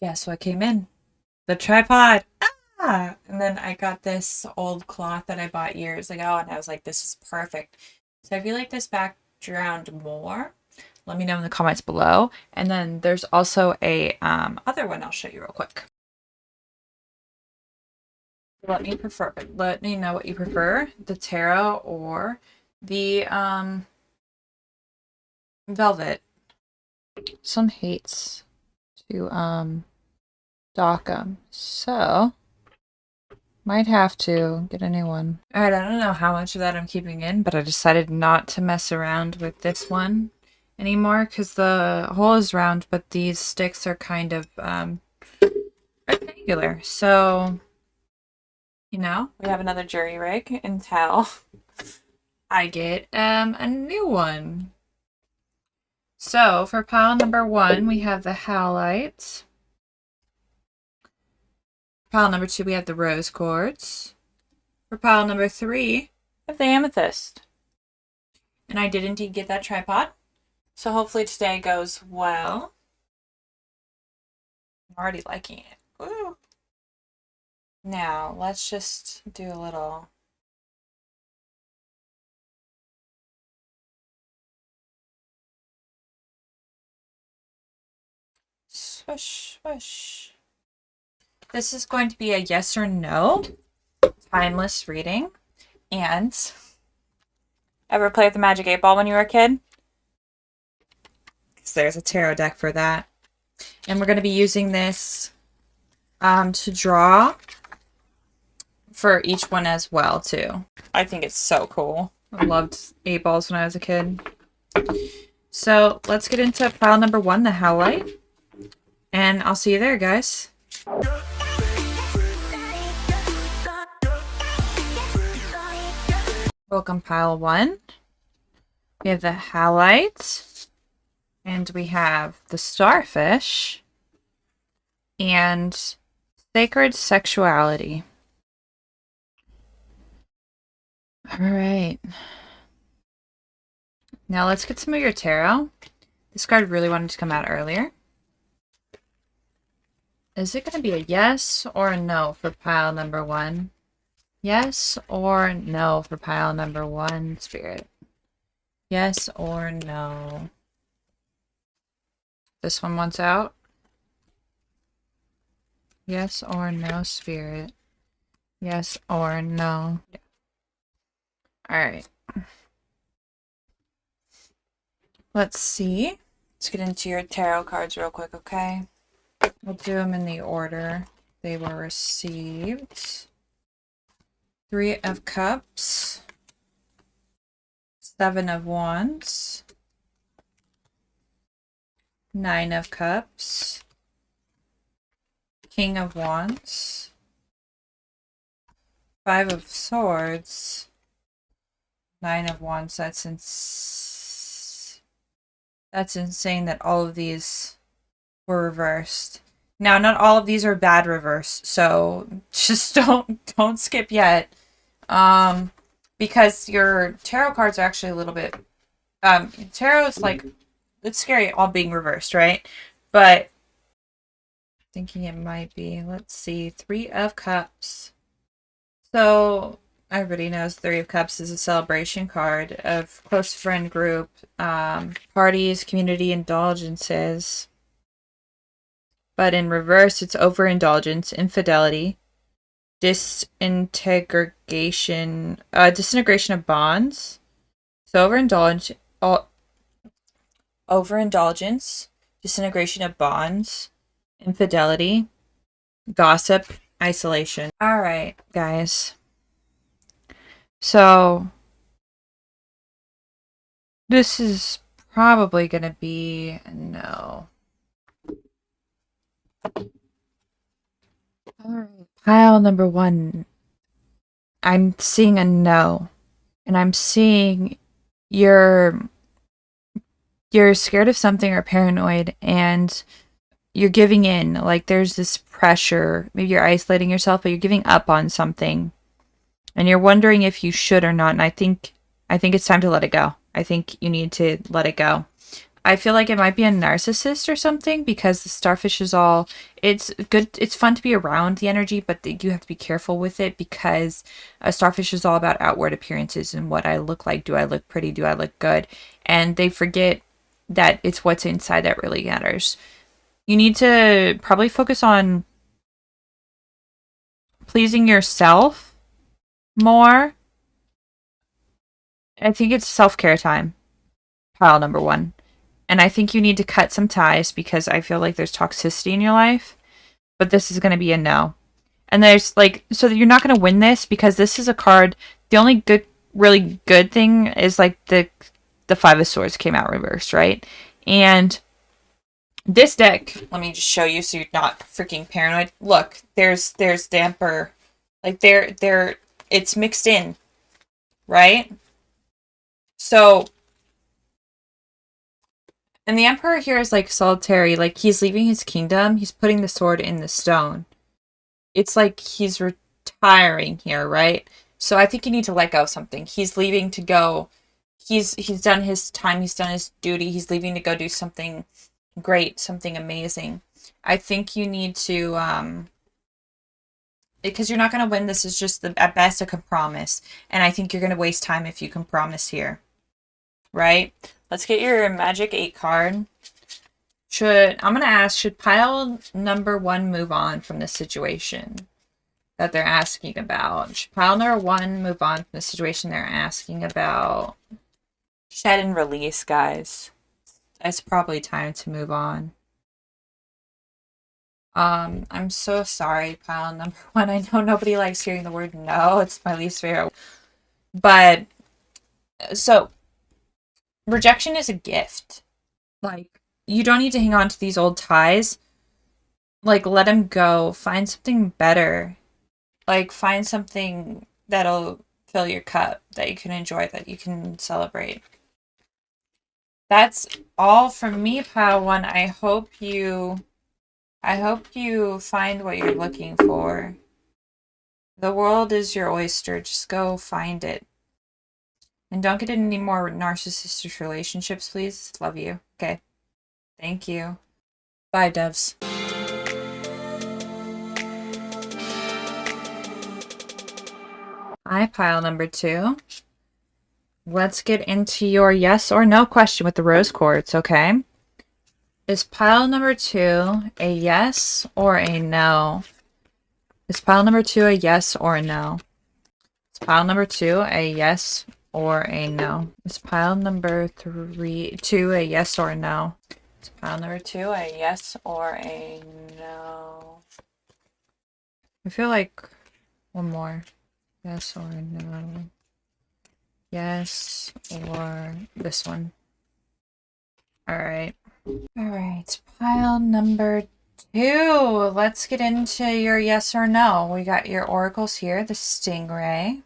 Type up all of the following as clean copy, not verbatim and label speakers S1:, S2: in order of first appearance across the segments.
S1: guess what came in? The tripod. Ah! And then I got this old cloth that I bought years ago, and I was like, this is perfect. So if you like this background more, let me know in the comments below. And then there's also a other one I'll show you real quick. Let me know what you prefer, the tarot or the velvet. Some hates to dock them, so might have to get a new one. Alright, I don't know how much of that I'm keeping in, but I decided not to mess around with this one anymore because the hole is round, but these sticks are kind of rectangular. So, you know, we have another jury rig until I get a new one. So for pile number 1, we have the howlite. Pile number 2, we have the rose quartz. For pile number 3, we have the amethyst. And I did indeed get that tripod. So hopefully today goes well. I'm already liking it. Woo. Now, let's just do a little... swish, swish. This is going to be a yes or no timeless reading. And ever play with the Magic 8 Ball when you were a kid? Because there's a tarot deck for that. And we're going to be using this to draw for each one as well, too. I think it's so cool. I loved 8 balls when I was a kid. So let's get into pile number 1, the howlite. And I'll see you there, guys. Welcome, pile 1. We have the howlite. And we have the starfish. And sacred sexuality. Alright. Now let's get some of your tarot. This card really wanted to come out earlier. Is it going to be a yes or a no for pile number 1? Yes or no for pile number 1, Spirit? Yes or no? This one wants out. Yes or no, Spirit? Yes or no? Yeah. Alright. Let's see. Let's get into your tarot cards real quick, okay? We'll do them in the order they were received. 3 of Cups. 7 of Wands. 9 of Cups. King of Wands. 5 of Swords. 9 of Wands. That's insane that all of these were reversed. Now, not all of these are bad reverse, so just don't skip yet. Because your tarot cards are actually a little bit tarot is like, it's scary all being reversed, right? But thinking it might be, let's see, 3 of Cups. So everybody knows 3 of Cups is a celebration card of close friend group, parties, community indulgences. But in reverse, it's overindulgence, infidelity, disintegration of bonds. So overindulgence, disintegration of bonds, infidelity, gossip, isolation. All right, guys. So this is probably going to be a no. Alright, pile number 1. I'm seeing a no. And I'm seeing you're scared of something or paranoid and you're giving in. Like there's this pressure. Maybe you're isolating yourself, but you're giving up on something. And you're wondering if you should or not. And I think it's time to let it go. I think you need to let it go. I feel like it might be a narcissist or something because the starfish is all, it's good, it's fun to be around the energy, but you have to be careful with it because a starfish is all about outward appearances and what I look like. Do I look pretty? Do I look good? And they forget that it's what's inside that really matters. You need to probably focus on pleasing yourself more. I think it's self-care time, pile number one. And I think you need to cut some ties because I feel like there's toxicity in your life. But this is going to be a no. And there's like, so you're not going to win this because this is a card. The only good, really good thing is like the Five of Swords came out reversed, right? And this deck, let me just show you so you're not freaking paranoid. Look, there's the Emperor. Like it's mixed in, right? So, and the Emperor here is like solitary, like he's leaving his kingdom, he's putting the sword in the stone. It's like he's retiring here, right? So I think you need to let go of something. He's leaving to go. He's done his time, he's done his duty, he's leaving to go do something great, something amazing. I think you need to because you're not going to win. This is just at best a compromise, and I think you're going to waste time if you compromise here. Right? Let's get your Magic 8 card. I'm going to ask, should pile number 1 move on from this situation that they're asking about? Should pile number 1 move on from the situation they're asking about? Shed and release, guys. It's probably time to move on. I'm so sorry, pile number 1. I know nobody likes hearing the word no. It's my least favorite. But, so, rejection is a gift. Like, you don't need to hang on to these old ties. Like, let them go. Find something better. Like, find something that'll fill your cup, that you can enjoy, that you can celebrate. That's all from me, pile 1. I hope you find what you're looking for. The world is your oyster. Just go find it. And don't get in any more narcissistic relationships, please. Love you. Okay. Thank you. Bye, doves. Hi, pile number 2. Let's get into your yes or no question with the rose quartz, okay? Is pile number 2 a yes or a no? Is pile number 2 a yes or a no? Is pile number 2 a yes or a no? Is pile number 2 a yes or a no? Is pile number 2 a yes or a no? I feel like one more. Yes or no? Yes or this one. Alright. Alright, pile number 2. Let's get into your yes or no. We got your oracles here, the stingray.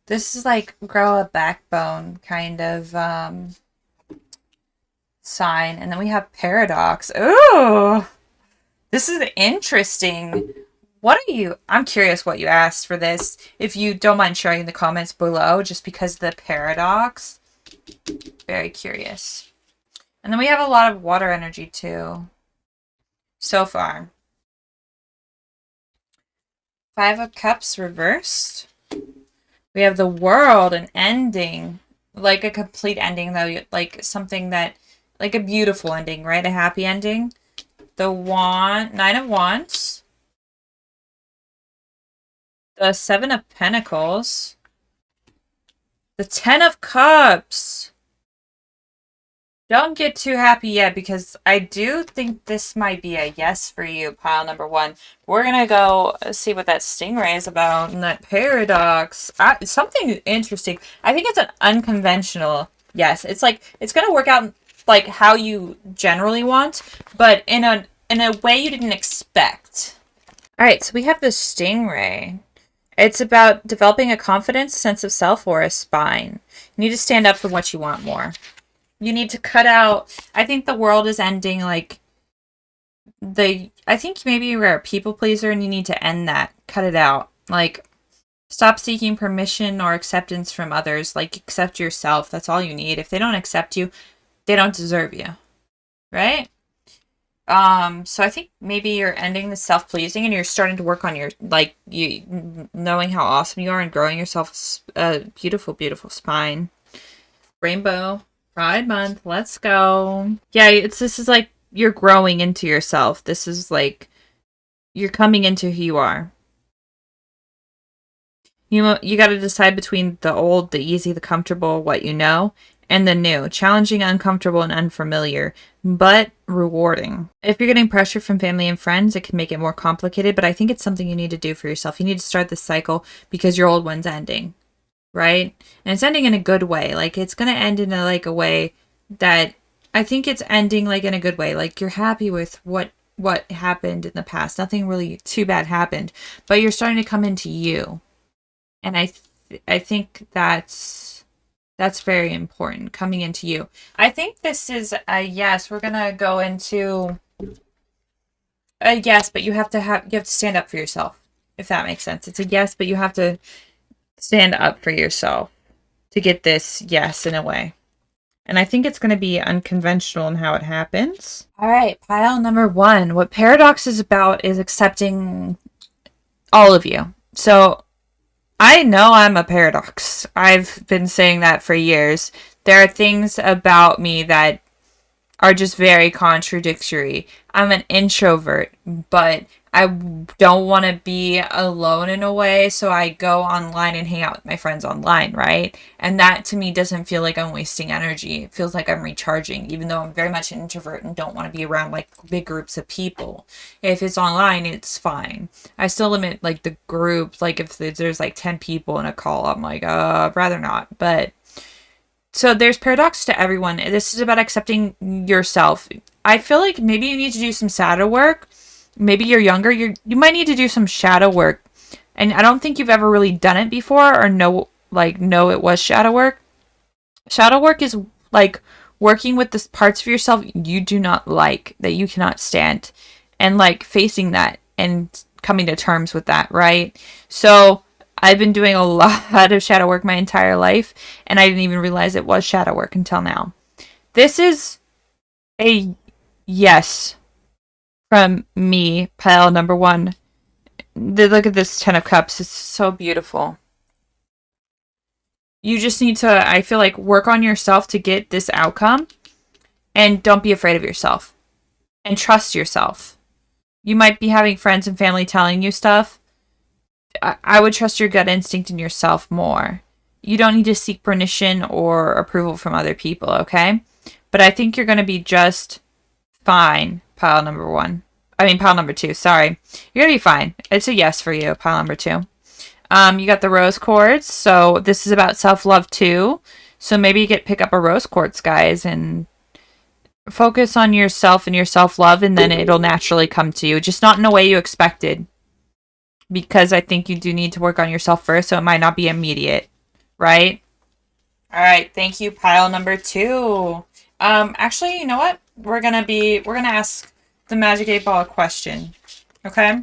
S1: This is like grow a backbone kind of sign. And then we have paradox. Ooh! This is interesting. What are you? I'm curious what you asked for this. If you don't mind sharing in the comments below, just because of the paradox. Very curious. And then we have a lot of water energy too. So far. 5 of Cups reversed. We have the World, an ending. Like a complete ending though. Like something that, like a beautiful ending, right? A happy ending. The Nine of Wands. The 7 of Pentacles. The 10 of Cups. Don't get too happy yet because I do think this might be a yes for you, pile number 1. We're going to go see what that stingray is about and that paradox. Something interesting. I think it's an unconventional yes. It's like, it's going to work out like how you generally want, but in a way you didn't expect. All right, so we have the stingray. It's about developing a confidence, sense of self, or a spine. You need to stand up for what you want more. You need to cut out, I think the world is ending, like, I think maybe you're a people pleaser and you need to end that. Cut it out. Like, stop seeking permission or acceptance from others. Like, accept yourself. That's all you need. If they don't accept you, they don't deserve you, right? So I think maybe you're ending the self-pleasing and you're starting to work on your, like, you knowing how awesome you are and growing yourself a beautiful, beautiful spine. Rainbow, Pride Month, let's go. Yeah, this is like you're growing into yourself. This is like you're coming into who you are. You got to decide between the old, the easy, the comfortable, what you know, and the new, challenging, uncomfortable, and unfamiliar, but rewarding. If you're getting pressure from family and friends, it can make it more complicated, but I think it's something you need to do for yourself. You need to start this cycle because your old one's ending, right? And it's ending in a good way. Like it's going to end in a way that I think it's ending like in a good way. Like you're happy with what happened in the past. Nothing really too bad happened, but you're starting to come into you. And I think that's very important coming into you. I think this is a yes. We're gonna go into a yes, but you have to stand up for yourself, if that makes sense. It's a yes, but you have to stand up for yourself to get this yes in a way. And I think it's going to be unconventional in how it happens. All right, pile number 1. What Paradox is about is accepting all of you. So I know I'm a paradox. I've been saying that for years. There are things about me that are just very contradictory. I'm an introvert, but I don't want to be alone in a way, so I go online and hang out with my friends online, right? And that to me doesn't feel like I'm wasting energy. It feels like I'm recharging, even though I'm very much an introvert and don't want to be around like big groups of people. If it's online, it's fine. I still limit like the groups, like if there's like 10 people in a call, I'm like, I'd rather not. But so there's paradox to everyone. This is about accepting yourself. I feel like maybe you need to do some shadow work. Maybe you're younger. You might need to do some shadow work. And I don't think you've ever really done it before or know it was shadow work. Shadow work is like working with the parts of yourself you do not like, that you cannot stand, and like facing that and coming to terms with that, right? So I've been doing a lot of shadow work my entire life, and I didn't even realize it was shadow work until now. This is a yes from me, pile number 1. Look at this 10 of Cups. It's so beautiful. You just need to, I feel like, work on yourself to get this outcome, and don't be afraid of yourself, and trust yourself. You might be having friends and family telling you stuff. I would trust your gut instinct in yourself more. You don't need to seek permission or approval from other people, okay? But I think you're going to be just fine, pile number 1. I mean, pile number 2, sorry. You're going to be fine. It's a yes for you, pile number 2. You got the rose quartz, so this is about self-love too. So maybe you pick up a rose quartz, guys, and focus on yourself and your self-love, and then it'll naturally come to you, just not in a way you expected. Because I think you do need to work on yourself first, so it might not be immediate, right? All right, thank you, pile number 2. Actually, you know what? We're gonna ask the Magic 8 Ball a question, okay?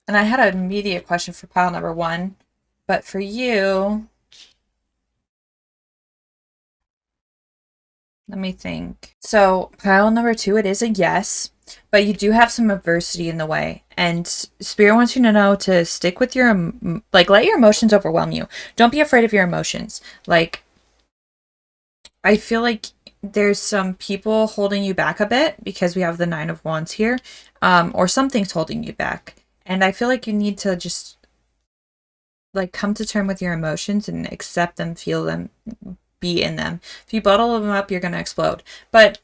S1: And I had an immediate question for pile number 1, but for you, let me think. So pile number 2, it is a yes, but you do have some adversity in the way, and Spirit wants you to know to stick with your, like, let your emotions overwhelm you. Don't be afraid of your emotions. Like, I feel like there's some people holding you back a bit because we have the 9 of Wands here, or something's holding you back. And I feel like you need to just like come to terms with your emotions and accept them, feel them, be in them. If you bottle them up, you're going to explode. But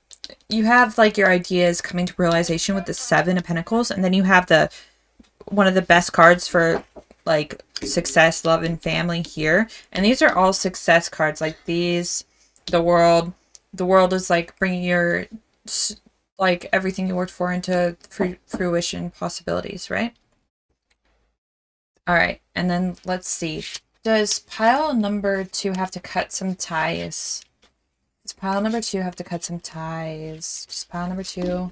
S1: you have like your ideas coming to realization with the 7 of Pentacles, and then you have the one of the best cards for like success, love, and family here. And these are all success cards. Like these, the world is like bringing your like everything you worked for into fruition possibilities, right? All right, and then let's see. Does pile number 2 have to cut some ties? Does pile number 2 have to cut some ties? Does pile number 2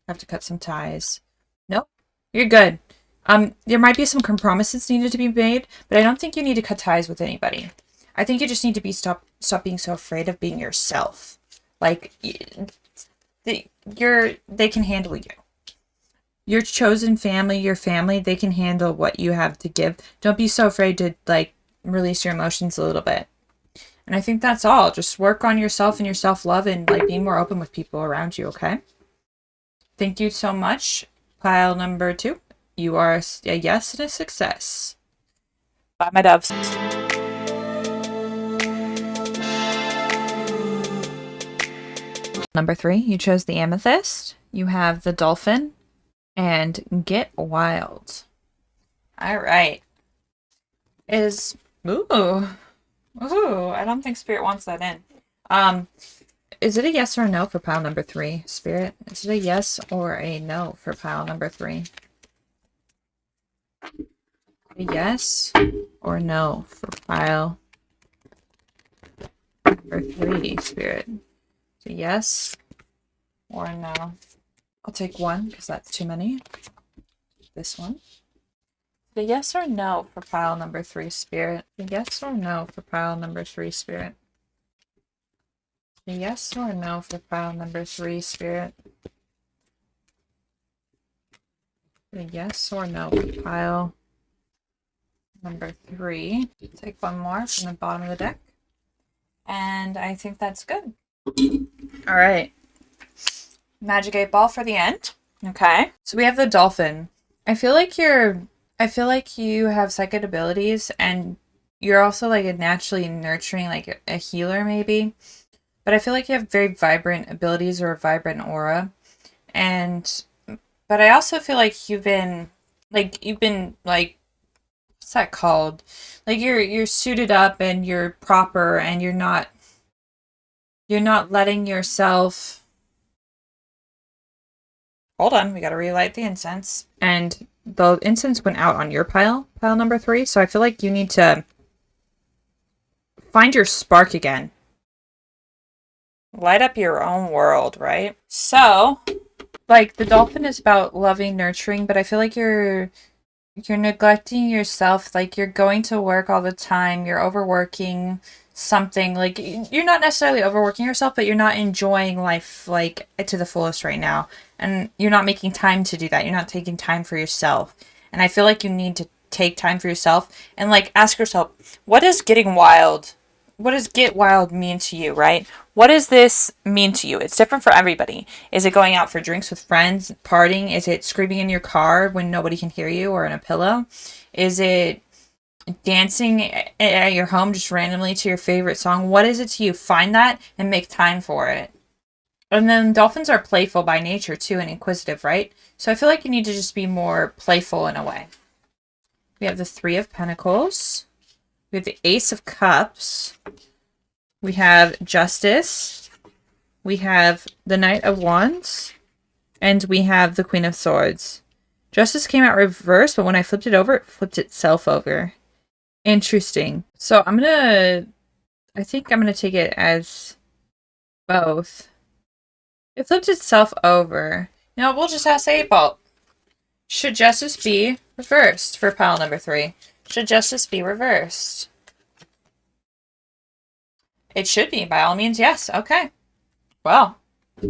S1: have to cut some ties? Nope, you're good. There might be some compromises needed to be made, but I don't think you need to cut ties with anybody. I think you just need to stop being so afraid of being yourself. Like they can handle you. Your chosen family, your family, they can handle what you have to give. Don't be so afraid to like release your emotions a little bit. And I think that's all. Just work on yourself and your self-love and like being more open with people around you, okay? Thank you so much. Pile number 2. You are a yes and a success. Bye, my doves. Number 3, you chose the amethyst. You have the dolphin and get wild. All right. Ooh, I don't think Spirit wants that in. Is it a yes or a no for pile number 3, Spirit? Is it a yes or a no for pile number 3? A yes or no for pile number 3, Spirit? Is it yes or no? I'll take one because that's too many. This one. The yes or no for pile number 3, Spirit? The yes or no for pile number 3, Spirit? The yes or no for pile number 3, Spirit? The yes or no for pile number 3. Take one more from the bottom of the deck. And I think that's good. All right. Magic 8 Ball for the end. Okay. So we have the dolphin. I feel like you have psychic abilities and you're also like a naturally nurturing, like a healer maybe. But I feel like you have very vibrant abilities or a vibrant aura. But I also feel like you've been like what's that called? Like you're suited up and you're proper and you're not letting yourself. Hold on, we gotta relight the incense. And the incense went out on your pile number 3, so I feel like you need to find your spark again. Light up your own world, right? So, like, the dolphin is about loving, nurturing, but I feel like you're neglecting yourself. Like, you're going to work all the time, you're overworking something. Like, you're not necessarily overworking yourself, but you're not enjoying life, like, to the fullest right now. And you're not making time to do that. You're not taking time for yourself. And I feel like you need to take time for yourself and, like, ask yourself, what is getting wild? What does get wild mean to you, right? What does this mean to you? It's different for everybody. Is it going out for drinks with friends, partying? Is it screaming in your car when nobody can hear you or in a pillow? Is it dancing at your home just randomly to your favorite song? What is it to you? Find that and make time for it. And then dolphins are playful by nature too and inquisitive, right? So I feel like you need to just be more playful in a way. We have the 3 of Pentacles. We have the Ace of Cups. We have Justice. We have the Knight of Wands. And we have the Queen of Swords. Justice came out reversed, but when I flipped it over, it flipped itself over. Interesting. So I think I'm going to take it as both. It flipped itself over. Now we'll just ask 8 Ball. Should justice be reversed for pile number 3? Should justice be reversed? It should be, by all means, yes. Okay. Well, so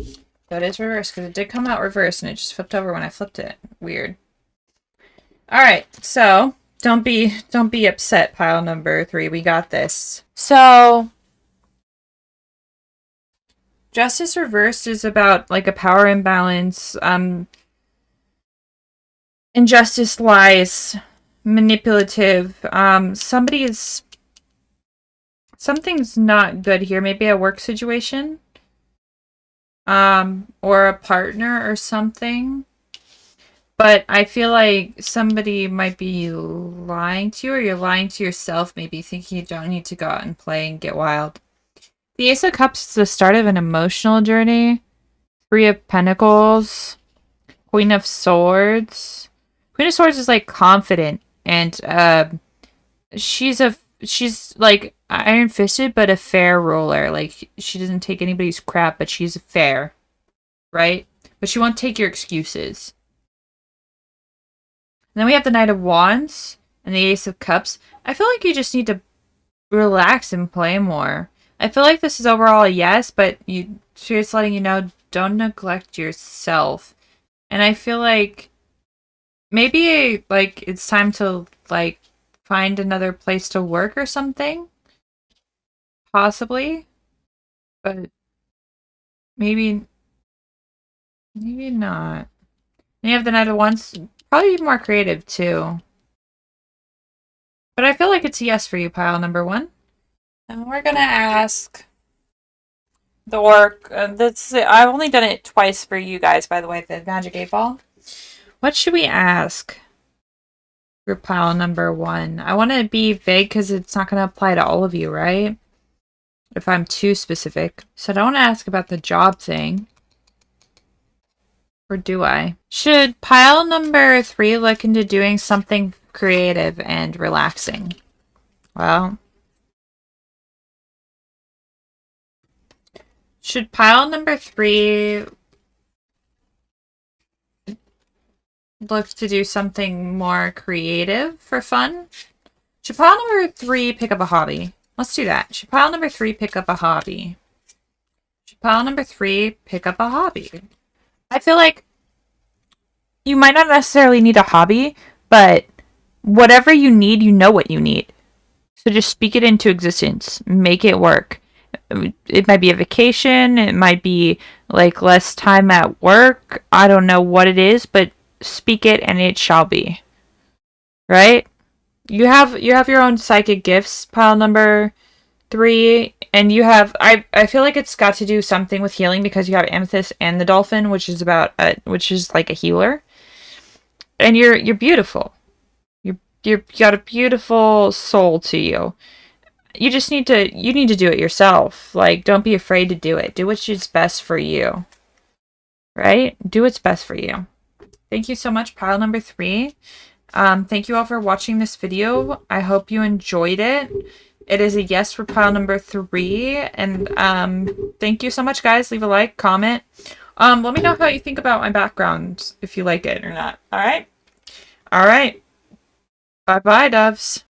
S1: it is reversed because it did come out reversed and it just flipped over when I flipped it. Weird. All right, so don't be upset, pile number 3. We got this. So justice reversed is about like a power imbalance. Injustice, lies, manipulative. Something's not good here. Maybe a work situation. Or a partner or something. But I feel like somebody might be lying to you, or you're lying to yourself, maybe thinking you don't need to go out and play and get wild. The Ace of Cups is the start of an emotional journey. 3 of Pentacles. Queen of Swords. Queen of Swords is like confident and she's like iron fisted but a fair ruler. Like she doesn't take anybody's crap, but she's fair, right? But she won't take your excuses. And then we have the Knight of Wands and the Ace of Cups. I feel like you just need to relax and play more. I feel like this is overall a yes, but she's letting you know, don't neglect yourself. And I feel like maybe like it's time to like find another place to work or something, possibly, but maybe not. And you have the Knight of Wands, probably more creative too. But I feel like it's a yes for you, pile number one. And we're gonna ask the orc. I've only done it twice for you guys, by the way, the Magic 8 Ball. What should we ask for pile number one? I want to be vague because it's not going to apply to all of you, right? If I'm too specific. So I don't want to ask about the job thing. Or do I? Should pile number three look into doing something creative and relaxing? Well, should pile number three look to do something more creative for fun? Should pile number three pick up a hobby? Let's do that. Should pile number three pick up a hobby? Should pile number three pick up a hobby? I feel like you might not necessarily need a hobby, but whatever you need, you know what you need. So just speak it into existence. Make it work. It might be a vacation. It might be like less time at work. I don't know what it is, but speak it and it shall be. Right? You have your own psychic gifts, pile number three, and you have I feel like it's got to do something with healing because you have Amethyst and the Dolphin, which is which is like a healer. And you're beautiful. You got a beautiful soul to you. You just need to do it yourself. Like, don't be afraid to do it. Do what's best for you. Right? Do what's best for you. Thank you so much, pile number three. Thank you all for watching this video. I hope you enjoyed it. It is a yes for pile number three. And thank you so much, guys. Leave a like, comment. Let me know how you think about my background, if you like it or not. All right? All right. Bye-bye, doves.